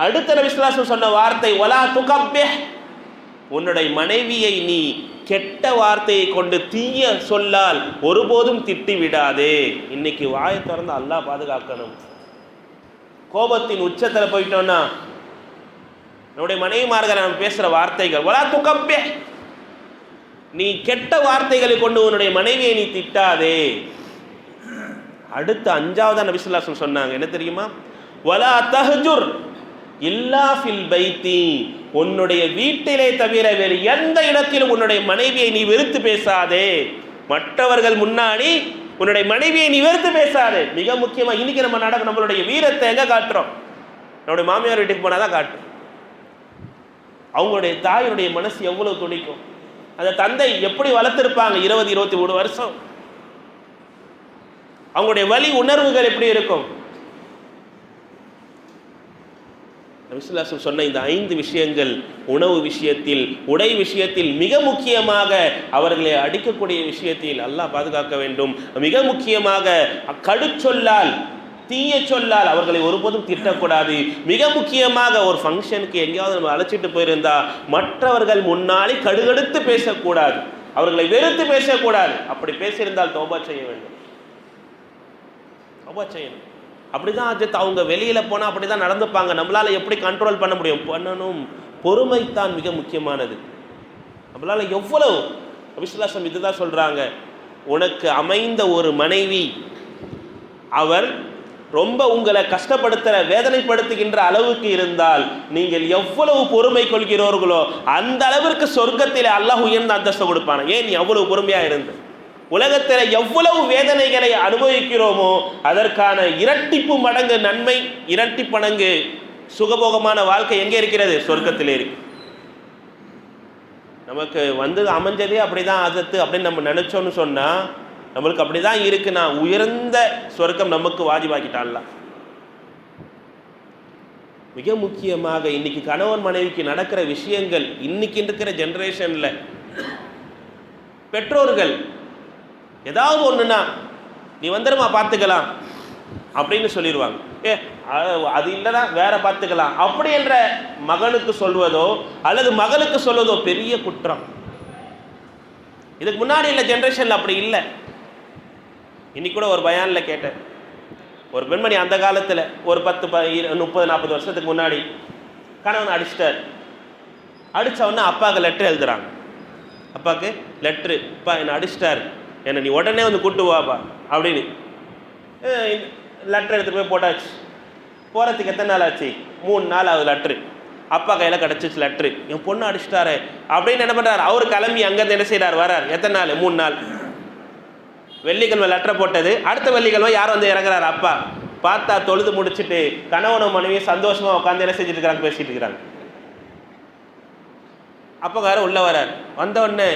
அடுத்த நபி ஸல்லல்லாஹு அலைஹி வஸல்லம் சொன்ன வார்த்தை, வலா துகப்பிஹ், உன்னுடைய மனைவியை நீ கெட்ட வார்த்தையை கொண்டு தீய சொல்லால் ஒருபோதும் திட்டி விடாதே. இன்னைக்கு வாயை திறந்து அல்லாஹ் பாதுகாக்கணும். கோபத்தின் உச்சத்தில் போயிட்டோம்னா நம்முடைய மனைவிமார்கள் நம்ம பேசுகிற வார்த்தைகள், வலா துகப்பிஹ், நீ கெட்ட வார்த்தைகளை கொண்டு உன்னுடைய மனைவியை நீ திட்டாதே. அடுத்த அஞ்சாவதா நபி ஸல்லல்லாஹு அலைஹி வஸல்லம் சொன்னாங்க, என்ன தெரியுமா, வலா தஹ்ஜுர் இல்லா ஃபில் பைத்தி, உன்னுடைய வீட்டிலே தவிர வேறு எந்த இடத்திலும் உன்னுடைய மனைவியை நீ வெறுத்து பேசாதே. மற்றவர்கள் முன்னாடி உன்னுடைய மனைவியை நீ வெறுத்து பேசாதே. மிக முக்கியமா இன்னைக்கு நம்ம நம்மளுடைய வீரத்தை எங்க காட்டுறோம்? நம்முடைய மாமியார் வீட்டுக்கு போனாதான் காட்டும். அவங்களுடைய தாயினுடைய மனசு எவ்வளவு துடிக்கும், அந்த தந்தை எப்படி வளர்த்திருப்பாங்க 20-23 வருஷம், அவங்களுடைய வலி உணர்வுகள் எப்படி இருக்கும். நபி ஸல்லல்லாஹு அலைஹி வஸல்லம் சொன்ன இந்த 5 விஷயங்கள் உணவு விஷயத்தில், உடை விஷயத்தில், மிக முக்கியமாக அவர்களை அடிக்கக்கூடிய விஷயத்தில் அல்லாஹ் பாதுகாக்க வேண்டும். மிக முக்கியமாக கடுச்சொல்லால், தீய சொல்லால் அவர்களை ஒருபோதும் திட்டக்கூடாது. மிக முக்கியமாக ஒரு ஃபங்க்ஷனுக்கு எங்கேயாவது நம்ம அழைச்சிட்டு போயிருந்தா மற்றவர்கள் முன்னாடி கடுகடுத்து பேசக்கூடாது, அவர்களை வெறுத்து பேசக்கூடாது. அப்படி பேசியிருந்தால் தௌபா செய்ய வேண்டும், தௌபா செய்யணும். அப்படிதான் அஜித் அவங்க வெளியில் போனால் அப்படி தான் நடந்துப்பாங்க. நம்மளால் எப்படி கண்ட்ரோல் பண்ண முடியும்? பண்ணணும். பொறுமைத்தான் மிக முக்கியமானது. நம்மளால் எவ்வளவு, நபி ஸல்லல்லாஹு அலைஹி வஸல்லம் இதுதான் சொல்கிறாங்க, உனக்கு அமைந்த ஒரு மனைவி அவர் ரொம்ப உங்களை கஷ்டப்படுத்துகிற, வேதனைப்படுத்துகின்ற அளவுக்கு இருந்தால் நீங்கள் எவ்வளவு பொறுமை கொள்கிறவர்களோ அந்த அளவிற்கு சொர்க்கத்தில் அல்லாஹ் உயர்ந்த அந்தஸ்தை கொடுப்பான. ஏன் நீ அவ்வளவு பொறுமையாக இருந்து? உலகத்தில் எவ்வளவு வேதனைகளை அனுபவிக்கிறோமோ அதற்கான இரட்டிப்பு மடங்கு நன்மை, இரட்டி மடங்கு சுகபோகமான வாழ்க்கை எங்கே இருக்கிறது? சொர்க்கத்திலே இருக்கு. நமக்கு அமைஞ்சதே அப்படிதான் ஆதத்து அப்படின்னு நம்ம நினைச்சோன்னு சொன்னா நம்மளுக்கு அப்படிதான் இருக்குன்னா உயர்ந்த சொர்க்கம் நமக்கு வாஜிபாக்கிட்டான்ல. மிக முக்கியமாக இன்னைக்கு கணவன் மனைவிக்கு நடக்கிற விஷயங்கள், இன்னைக்கு இருக்கிற ஜெனரேஷன்ல பெற்றோர்கள் ஏதாவது ஒண்ணுன்னா நீ வந்துருமா பார்த்துக்கலாம் அப்படின்னு சொல்லிடுவாங்க. அது இல்லைன்னா வேற பார்த்துக்கலாம் அப்படி என்ற மகனுக்கு சொல்வதோ அல்லது மகளுக்கு சொல்வதோ பெரிய குற்றம். இதுக்கு முன்னாடி இல்லை ஜெனரேஷன்ல அப்படி இல்லை. இன்னைக்கு கூட ஒரு பயான்ல கேட்டேன், ஒரு பெண்மணி அந்த காலத்தில் ஒரு 10-30-40 வருஷத்துக்கு முன்னாடி கணவன் அடிச்சிட்டார். அடித்த உடனே அப்பாவுக்கு லெட்டர் எழுதுறாங்க. அப்பாவுக்கு லெட்ரு, அப்பா என்னை அடிச்சிட்டார், என்னை நீ உடனே வந்து கூட்டு வாப்பா அப்படின்னு. லெட்டர் எடுத்துகிட்டு போய் போட்டாச்சு. போகிறதுக்கு எத்தனை நாள் ஆச்சு? 3 நாள் ஆகுது. லெட்ரு அப்பா கையில் கிடச்சிச்சு. லெட்ரு என் பொண்ணு அடிச்சிட்டாரு அப்படின்னு என்ன பண்ணுறாரு, அவர் கிளம்பி அங்கேருந்து என்ன செய்கிறார், வரார். எத்தனை நாள்? 3 நாள். வெள்ளிக்கிழமை லெட்டரை போட்டது, அடுத்த வெள்ளிக்கிழமை யார் வந்து இறங்குறாரு? அப்பா. பார்த்தா தொழுது முடிச்சுட்டு கணவனும் மனைவியும் சந்தோஷமாக உட்காந்து என்ன செஞ்சுட்டு இருக்கிறாங்க, பேசிட்டு இருக்கிறாங்க. அப்பக்காரர் உள்ள வரார். வந்த உடனே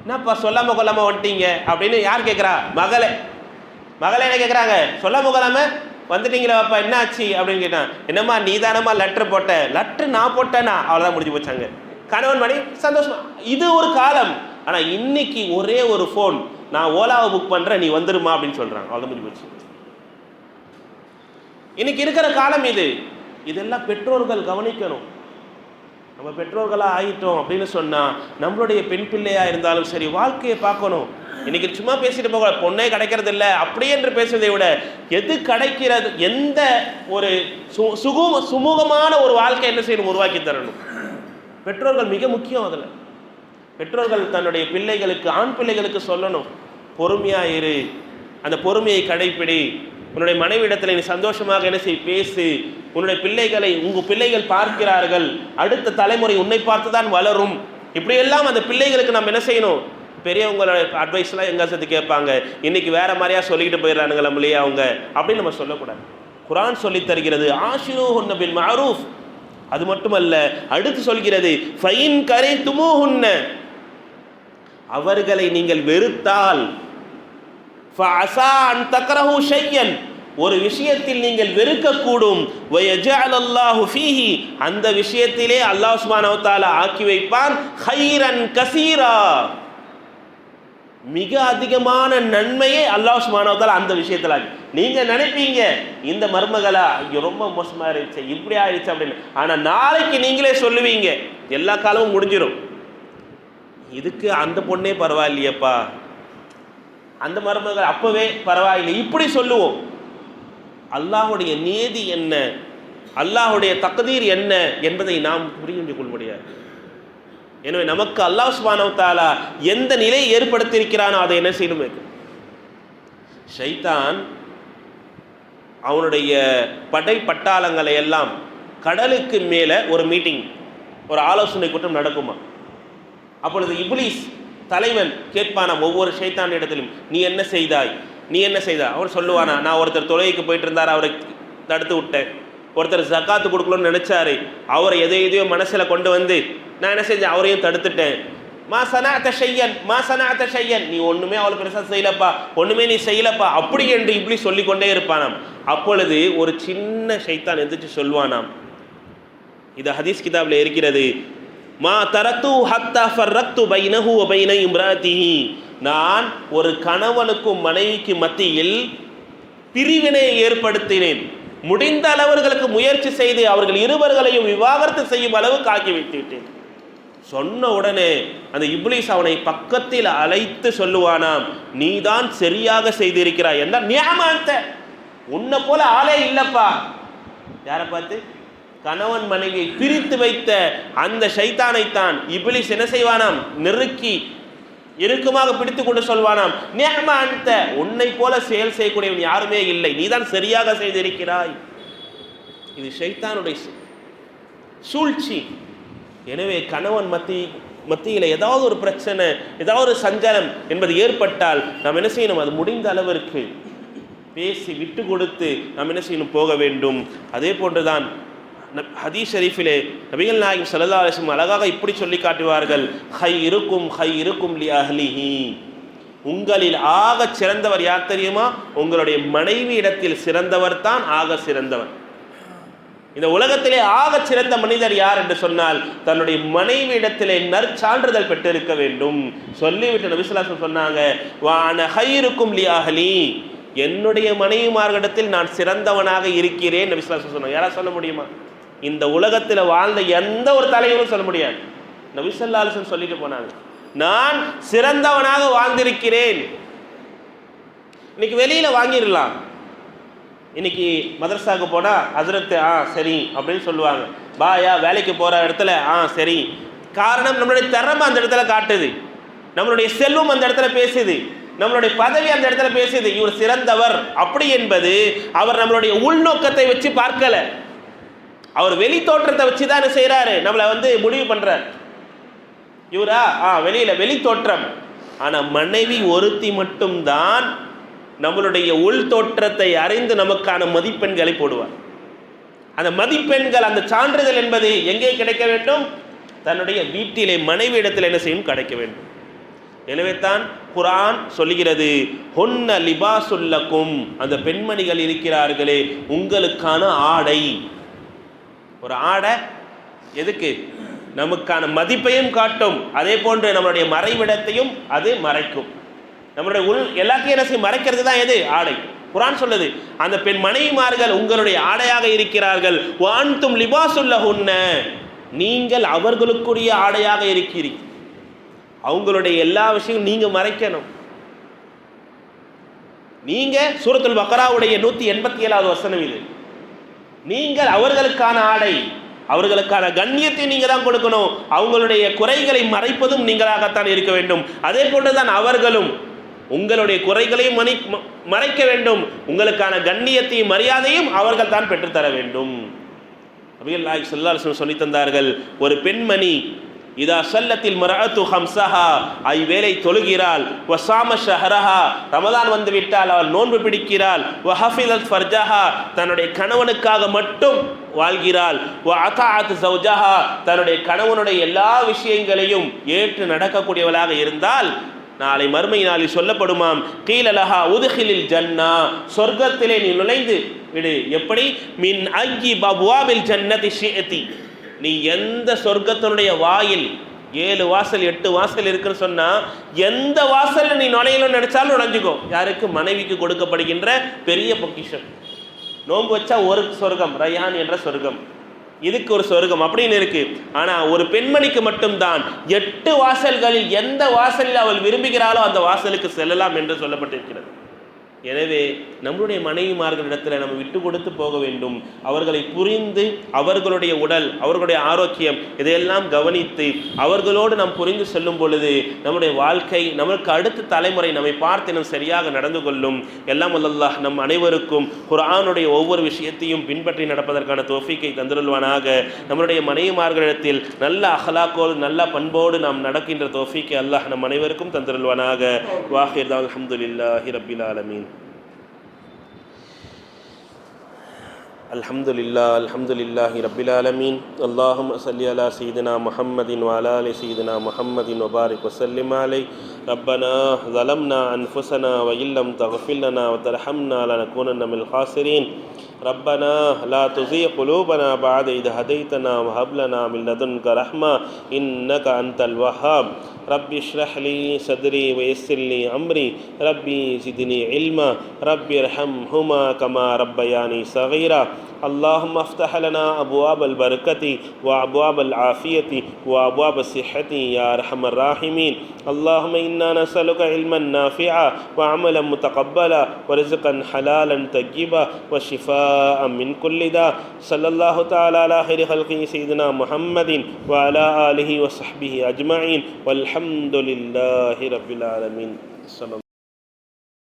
என்னப்பா சொல்லாம கொள்ளாம வந்துட்டீங்க அப்படின்னு யார் கேட்குறா? மகளே. மகளே என்ன கேட்குறாங்க? சொல்லாம கொள்ளாம வந்துட்டீங்களா அப்பா, என்ன ஆச்சு அப்படின்னு கேட்டான். என்னம்மா நீ தானம்மா லெட்டர் போட்ட? லெட்ரு நான் போட்டேன்னா அவ்வளோதான், முடிஞ்சு போச்சாங்க. கணவன் மனைவி சந்தோஷமா. இது ஒரு காலம். ஆனால் இன்னைக்கு ஒரே ஒரு ஃபோன், நான் ஓலாவை புக் பண்ணுறேன் நீ வந்துருமா அப்படின்னு சொல்கிறாங்க, அவ்வளோ முடிஞ்சு போச்சு. இன்னைக்கு இருக்கிற காலம் இது. இதெல்லாம் பெற்றோர்கள் கவனிக்கணும். நம்ம பெற்றோர்களாக ஆகிட்டோம் அப்படின்னு சொன்னால் நம்மளுடைய பெண் பிள்ளையாக இருந்தாலும் சரி வாழ்க்கையை பார்க்கணும். இன்னைக்கு சும்மா பேசிட்டு போக பொண்ணே கிடைக்கிறது இல்லை அப்படி என்று பேசுவதை விட எது கிடைக்கிறது, எந்த ஒரு சுமூகமான ஒரு வாழ்க்கை என்ன செய்யணும், உருவாக்கி தரணும். பெற்றோர்கள் மிக முக்கியம். அதில் பெற்றோர்கள் தன்னுடைய பிள்ளைகளுக்கு, ஆண் பிள்ளைகளுக்கு சொல்லணும், பொறுமையாக இரு, அந்த பொறுமையை கடைப்பிடி, உன்னுடைய மனைவிடத்தில் நீ சந்தோஷமாக என்ன செய், பேசு, உன்னுடைய பிள்ளைகளை உங்கள் பிள்ளைகள் பார்க்கிறார்கள், அடுத்த தலைமுறை உன்னை பார்த்து தான் வளரும். இப்படியெல்லாம் அந்த பிள்ளைகளுக்கு நம்ம என்ன செய்யணும், பெரியவங்களோட அட்வைஸ்லாம் எங்கே சேர்த்து கேட்பாங்க, இன்னைக்கு வேற மாதிரியா சொல்லிக்கிட்டு போயிடறானுங்க நம்மளையே அவங்க அப்படின்னு நம்ம சொல்லக்கூடாது. குர்ஆன் சொல்லி தருகிறது ஆஷிரூஹுன்ன பில் மஅரூஃப். அது மட்டுமல்ல, அடுத்து சொல்கிறது ஃபைன் கரிஹ்துமூஹுன்ன, அவர்களை நீங்கள் வெறுத்தால், ஃபஅஸா அன் தக்ரஹு ஷையன், ஒரு விஷயத்தில் நீங்கள் வெறுக்கக்கூடும், வயஜஅலல்லாஹு ஃபீஹி, அந்த விஷயத்திலே அல்லாஹ் சுப்ஹானஹு வ தஆலா ஆக்கி வைப்பான் கைரன் கஸீரா, மிக அதிகமான நன்மையை அல்லாஹ் சுப்ஹானஹு வ தஆலா அந்த விஷயத்தில் ஆக்கி. நீங்க நினைப்பீங்க இந்த மருமகளா ஐயோ ரொம்ப மோசமா இருந்துச்சு, இப்படி ஆயிடுச்சு அப்படின்னு, ஆனா நாளைக்கு நீங்களே சொல்லுவீங்க, எல்லா காலமும் முடிஞ்சிடும், இதுக்கு அந்த பொண்ணே பரவாயில்லையப்பா, அந்த மருமகள் அப்பவே பரவாயில்லை, இப்படி சொல்லுவோம். அல்லாஹுடைய நீதி என்ன, அல்லாஹுடைய தக்தீர் என்ன என்பதை நாம் புரிந்து கொள்ள முடியாது. எனவே நமக்கு அல்லாஹ் சுப்ஹானஹு வ தஆலா எந்த நிலையை ஏற்படுத்தியிருக்கிறானோ அதை என்ன செய்யணும். ஷைத்தான் அவனுடைய படை பட்டாளங்களை எல்லாம், கடலுக்கு மேலே ஒரு மீட்டிங், ஒரு ஆலோசனை கூட்டம் நடக்குமா. அப்பொழுது இப்லீஸ் தலைவன் கேட்பானாம் ஒவ்வொரு ஷைத்தான் இடத்திலும், நீ என்ன செய்தாய், நீ என்ன செய்தாய். அவர் சொல்லுவானா, நான் ஒருத்தர் தொழுகைக்கு போயிட்டு இருந்தார், அவரை தடுத்து விட்டேன். ஒருத்தர் ஜக்காத்து கொடுக்கணும்னு நினைச்சாரு, அவரை எதையோ மனசில் கொண்டு வந்து நான் என்ன செஞ்சேன், அவரையும் தடுத்துட்டேன். மா சனஅத ஷையன், மா சனஅத ஷையன், நீ ஒன்றுமே அவளை பெருசாக செய்யலப்பா, ஒன்றுமே நீ செய்யலப்பா, அப்படி என்று இப்படி சொல்லிக்கொண்டே இருப்பானாம். அப்பொழுது ஒரு சின்ன ஷைத்தான் எந்திரிச்சு சொல்வானாம், இது ஹதீஸ் கிதாபில் இருக்கிறது, மா தரத்து ஹத்தா ஃபர்ரக்து பைனஹு வ பைன இம்ராத்திஹி, நான் ஒரு கணவனுக்கும் மனைவிக்கு மத்தியில் பிரிவினை ஏற்படுத்தினேன், முடிந்த அளவர்களுக்கு முயற்சி செய்து அவர்கள் இருவர்களையும் விவாகரத்து செய்யும் அளவுக்கு ஆக்கி வைத்து விட்டேன். சொன்ன உடனே அந்த இப்லீஸ் அவனை பக்கத்தில் அழைத்து சொல்லுவானாம், நீதான் சரியாக செய்திருக்கிறாய் என்றால், நியாமத்த உன்னை போல ஆளே இல்லப்பா. யாரை பார்த்து? கணவன் மனைவியை பிரித்து வைத்த அந்த ஷைத்தானைத்தான் இப்லீஸ் என்ன செய்வானாம், நெருக்கி இறுக்கமாக பிடித்து கொண்டு சொல்வானாம், நிஅம அன்த, உன்னை போல செயல் செய்யக்கூடியவன் யாருமே இல்லை, நீதான் சரியாக செய்திருக்கிறாய். இது ஷைத்தானுடைய சூழ்ச்சி. எனவே கணவன் மத்தியில் ஏதாவது ஒரு பிரச்சனை, ஏதாவது ஒரு சஞ்சலம் என்பது ஏற்பட்டால் நாம் என்ன செய்யணும், அது முடிந்த அளவிற்கு பேசி விட்டு கொடுத்து நாம் என்ன செய்யணும், போக வேண்டும். அதே போன்றுதான் ஹதீஸ் ஷரீஃபிலே நபிகள் நாயகம் ஸல்லல்லாஹு அலைஹி வஸல்லம் அழகாக இப்படி சொல்லி காட்டுவார்கள், ஹைருக்கும் லி அஹ்லிஹி, உங்களில் ஆக சிறந்தவர் யார் தெரியுமா, உங்களுடைய மனைவி இடத்தில் சிறந்தவர் தான் ஆக சிறந்தவர். இந்த உலகத்திலே ஆக சிறந்த மனிதர் யார் என்று சொன்னால் தன்னுடைய மனைவி இடத்திலே நற்சான்றிதழ் பெற்றிருக்க வேண்டும். சொல்லிவிட்டு நபி ஸல்லல்லாஹு அலைஹி வஸல்லம் சொன்னாங்க, வான ஹைருக்கும் லி அஹ்லி, என்னுடைய மனைவிமார்களிடத்தில் நான் சிறந்தவனாக இருக்கிறேன் நபி ஸல்லல்லாஹு அலைஹி வஸல்லம். யாரா சொல்ல முடியுமா? இந்த உலகத்தில் வாழ்ந்த எந்த ஒரு தலைவரும் சொல்ல முடியாது. நபி ஸல்லல்லாஹு அலைஹி வஸல்லம் சொல்லிட்டு போனாங்க, நான் சிறந்தவனாக வாழ்ந்திருக்கிறேன். இன்னைக்கு வெளியில வாங்கிடலாம், இன்னைக்கு மதரசாவுக்கு போனால் ஹஸ்ரத்து சரி அப்படின்னு சொல்லுவாங்க, பாயா வேலைக்கு போகிற இடத்துல சரி. காரணம், நம்மளுடைய திறமை அந்த இடத்துல காட்டுது, நம்மளுடைய செல்வம் அந்த இடத்துல பேசுது, நம்மளுடைய பதவி அந்த இடத்துல பேசுது, இவர் சிறந்தவர் அப்படி என்பது அவர் நம்மளுடைய உள்நோக்கத்தை வச்சு பார்க்கல, அவர் வெளி தோற்றத்தை வச்சு தான் என்ன செய்கிறாரு, நம்மளை முடிவு பண்ணுறார். இவரா வெளியில வெளி தோற்றம். ஆனால் மனைவி ஒருத்தி மட்டும்தான் நம்மளுடைய உள் தோற்றத்தை அறிந்து நமக்கான மதிப்பெண்களை போடுவார். அந்த மதிப்பெண்கள், அந்த சான்றிதழ் என்பது எங்கே கிடைக்க வேண்டும்? தன்னுடைய வீட்டிலே மனைவி இடத்தில் என்ன செய்யும், கிடைக்க வேண்டும். எனவே தான் குர்ஆன் சொல்லுகிறது, ஹுன்ன லிபாசுல்லக்கும், அந்த பெண்மணிகள் இருக்கிறார்களே உங்களுக்கான ஆடை. ஒரு ஆடை எதுக்கு? நமக்கான மதிப்பையும் காட்டும், அதே போன்று நம்மளுடைய மறைவிடத்தையும் அது மறைக்கும். நம்மளுடைய எல்லாத்தையும் என்ன செய்யும், மறைக்கிறது தான் எது? ஆடை. குர்ஆன் சொல்லுது, அந்த பெண் மனைவிமார்கள் உங்களுடைய ஆடையாக இருக்கிறார்கள். வான்தும் லிபாசுல்லஹுன்ன, நீங்கள் அவர்களுக்குரிய ஆடையாக இருக்கிறீர்கள். அவங்களுடைய எல்லா விஷயங்களும் நீங்க மறைக்கணும். நீங்க சூரத்துல் பக்ராவுடைய 187வது வசனம் இது. நீங்கள் அவர்களுக்கான ஆடை, அவர்களுக்கான கண்ணியத்தை நீங்க தான் கொடுக்கணும். அவங்களுடைய குறைகளை மறைப்பதும் நீங்களாகத்தான் இருக்க வேண்டும். அதே போன்றுதான் அவர்களும் உங்களுடைய குறைகளையும் மறைக்க வேண்டும். உங்களுக்கான கண்ணியத்தையும் மரியாதையும் அவர்கள் தான் பெற்றுத்தர வேண்டும். நபிகள் நாயகம் ஸல்லல்லாஹு அலைஹி வஸல்லம் சொல்லி தந்தார்கள், ஒரு பெண்மணி இதா ஸல்லத்தில் மர்அத்து ஹம்ஸஹா, ஐவேளை தொழுகிறாள், வஸாம ஷஹரஹா, ரமதான் வந்து விட்டால் அவள் நோன்பு பிடிக்கிறாள், வஹஃபிலத் ஃபர்ஜஹா, தன்னுடைய கணவனுக்காக மட்டும் வாழ்கிறாள், வஅதஅத் ஸௌஜஹா, தன்னுடைய கணவனுடைய எல்லா விஷயங்களையும் ஏற்று நடக்கக்கூடியவளாக இருந்தால் நாளை மறுமை நாளில் சொல்லப்படுமாம், கீல லஹா உத்ஹிலில் ஜன்னா, சொர்க்கத்திலே நீ நுழைந்து விடு. எப்படி? மின் அய்யி அப்வாபில் ஜன்னதி ஷிஅதி, நீ எந்த சொர்க்கத்தினுடைய வாயில் 7 வாசல் 8 வாசல் இருக்குன்னு சொன்னா எந்த வாசல்ல நீ நுழையணும்னு நினைச்சாலும் நுழைஞ்சுக்கோ. யாருக்கு? மனைவிக்கு கொடுக்கப்படுகின்ற பெரிய பொக்கிஷம். நோன்பு வச்சா ஒரு சொர்க்கம், ரய்யான் என்ற சொர்க்கம், இதுக்கு ஒரு சொர்க்கம் அப்படின்னு இருக்கு. ஆனா ஒரு பெண்மணிக்கு மட்டும்தான் 8 வாசல்களில் எந்த வாசலில் அவள் விரும்புகிறாளோ அந்த வாசலுக்கு செல்லலாம் என்று சொல்லப்பட்டிருக்கிறது. எனவே நம்முடைய மனைவிமார்களிடத்தில் நம்ம விட்டு கொடுத்து போக வேண்டும். அவர்களை புரிந்து அவர்களுடைய உடல், அவர்களுடைய ஆரோக்கியம் இதையெல்லாம் கவனித்து அவர்களோடு நாம் புரிந்து செல்லும் பொழுது நம்முடைய வாழ்க்கை, நமக்கு அடுத்த தலைமுறை நம்மை பார்த்து நாம் சரியாக நடந்து கொள்ளும். எல்லாம் அல்லாஹ் நம் அனைவருக்கும் குர்ஆனுடைய ஒவ்வொரு விஷயத்தையும் பின்பற்றி நடப்பதற்கான தௌஃபீக்கை தந்திருள்வானாக. நம்முடைய மனைவிமார்களிடத்தில் நல்ல அஹ்லாக்கோடு நல்ல பண்போடு நாம் நடக்கின்ற தௌஃபீக்கை அல்லாஹ் நம் அனைவருக்கும் தந்திருள்வானாக. வாஹிர் தாவல் அல்ஹம்துலில்லாஹி ரப்பில் ஆலமீன். அல்ஹம்துலில்லாஹி ரப்பில் ஆலமீன். அல்லாஹும்ம ஸல்லி அலா சய்யிதினா முஹம்மதின் வ அலா ஆலி சய்யிதினா முஹம்மதின் வ பாரிக் வ ஸல்லிம் அலைஹி. ரப்பனா ஸலம்னா அன்ஃபுஸனா வ இல்லம் தக்ஃபிர் லனா வ தர்ஹம்னா லனகூனன்ன மினல் ஹாஸிரீன். ربنا لا تزغ قلوبنا بعد إذ هديتنا وهب لنا من لدنك رحمة إنك أنت الوهاب. رب اشرح لي صدري ويسر لي أمري ربي زدني علما ربي ارحمهما كما ربياني صغيرا. اللهم افتح لنا أبواب البركة وأبواب العافية وأبواب الصحة يا أرحم الراحمين. اللهم إنا نسألك علما نافعا وعملا متقبلا ورزقا حلالا طيبا وشفاء من كل داء. صلى الله تعالى على خير خلقه سيدنا محمد وعلى آله وصحبه أجمعين والحمد لله رب العالمين.